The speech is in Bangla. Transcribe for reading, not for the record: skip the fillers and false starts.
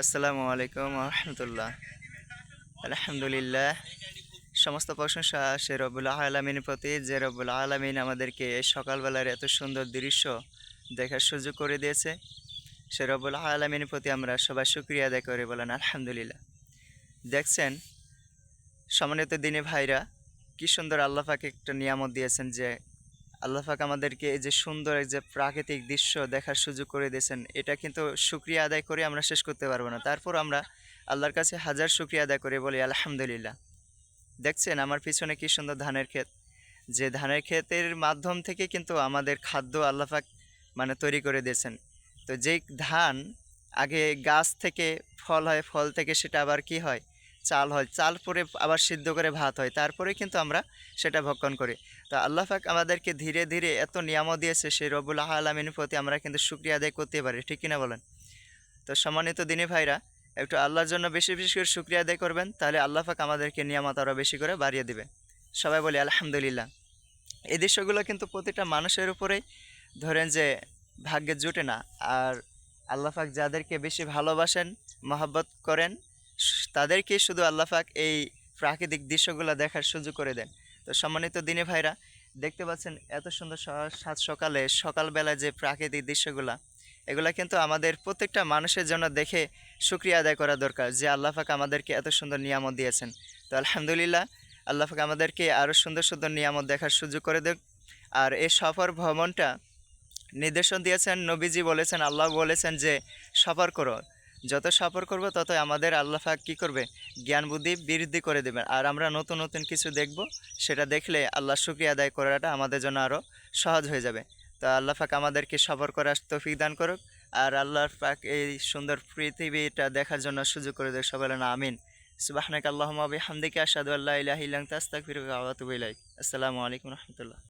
আসসালামু আলাইকুম রহমতুল্লাহ। আলহামদুলিল্লাহ, সমস্ত প্রশংসা সে রব্বুল আলামিনের প্রতি, যে রব্বুল আলামিন আমাদেরকে এই সকালবেলার এত সুন্দর দৃশ্য দেখার সুযোগ করে দিয়েছে। সে রব্বুল আলামিনের প্রতি আমরা সবাই শুকরিয়া আদায় করে বলেন আলহামদুলিল্লাহ। দেখছেন সম্মানিত দিনী ভাইরা, কি সুন্দর আল্লাহ পাক একটা নিয়ামত দিয়েছেন, যে আল্লাহ পাক আমাদেরকে এই যে সুন্দর এক যে প্রাকৃতিক দৃশ্য দেখার সুযোগ করে দিয়েছেন, এটা কিন্তু শুকরিয়া আদায় করে আমরা শেষ করতে পারবো না। তারপর আমরা আল্লাহর কাছে হাজার শুকরিয়া আদায় করে বলি আলহামদুলিল্লাহ। দেখছেন আমার পিছনে কি সুন্দর ধানের ক্ষেত, যে ধানের ক্ষেতের মাধ্যম থেকে কিন্তু আমাদের খাদ্য আল্লাহ পাক তৈরি করে দিয়েছেন। তো যেই ধান আগে গাছ থেকে ফল হয়, ফল থেকে সেটা আবার কি হয়, চাল হয়, চাল পরে আবার সিদ্ধ করে ভাত হয়, তারপরে কিন্তু আমরা সেটা ভক্ষণ করি। তো আল্লাহ পাক আমাদেরকে ধীরে ধীরে এত নিয়ামত দিয়েছে, সেই রব্বুল আলামিনের প্রতি আমরা কিন্তু শুকরিয়া আদায় করতে পারি, ঠিক কিনা বলেন? তো সম্মানিত দিনী ভাইরা, একটু আল্লাহর জন্য বেশি বেশি করে শুকরিয়া আদায় করবেন, তাহলে আল্লাহ পাক আমাদেরকে নিয়ামত আরও বেশি করে বাড়িয়ে দিবে। সবাই বলি আলহামদুলিল্লাহ। এই দৃশ্যগুলো কিন্তু প্রতিটা মানুষের উপরেই ধরেন যে ভাগ্যে জুটে না। আর আল্লাহ পাক যাদেরকে বেশি ভালোবাসেন, মহব্বত করেন, তাদেরকে শুধু আল্লাহ পাক এই প্রাকৃতিক দৃশ্যগুলো দেখার সুযোগ করে দেন। তো সম্মানিত দিনী ভাইরা, দেখতে পাচ্ছেন এত সুন্দর সাত সকালে সকালবেলা যে প্রাকৃতিক দৃশ্যগুলা, এগুলা কিন্তু আমাদের প্রত্যেকটা মানুষের জন্য দেখে শুকরিয়া আদায় করা দরকার, যে আল্লাহ পাক আমাদেরকে এত সুন্দর নিয়ামত দিয়েছেন। তো আলহামদুলিল্লাহ, আল্লাহ পাক আমাদেরকে আরও সুন্দর সুন্দর নিয়ামত দেখার সুযোগ করে দেন। আর এই সফর ভ্রমণটা নির্দেশন দিয়েছেন নবীজি, বলেছেন আল্লাহ বলেছেন যে সফর করো, যত সফর করব ততই আমাদের আল্লাহ পাক কী করবে, জ্ঞান বুদ্ধি বৃদ্ধি করে দেবেন। আর আমরা নতুন নতুন কিছু দেখব, সেটা দেখলে আল্লাহ শুকরিয়া আদায় করাটা আমাদের জন্য আরও সহজ হয়ে যাবে। তো আল্লাহ পাক আমাদেরকে সফর করার তৌফিক দান করুক, আর আল্লাহ পাক এই সুন্দর পৃথিবীটা দেখার জন্য সুযোগ করে দেয়। সবাই বলেন আমিন। সুবহানাকা আল্লাহুম্মা ওয়া বিহামদিকা আশহাদু আল্লা ইলাহা ইল্লা আনতা আস্তাগফিরুকা ওয়া আতুবু ইলাইক। আসসালামু আলাইকুম রহমতুল্লাহ।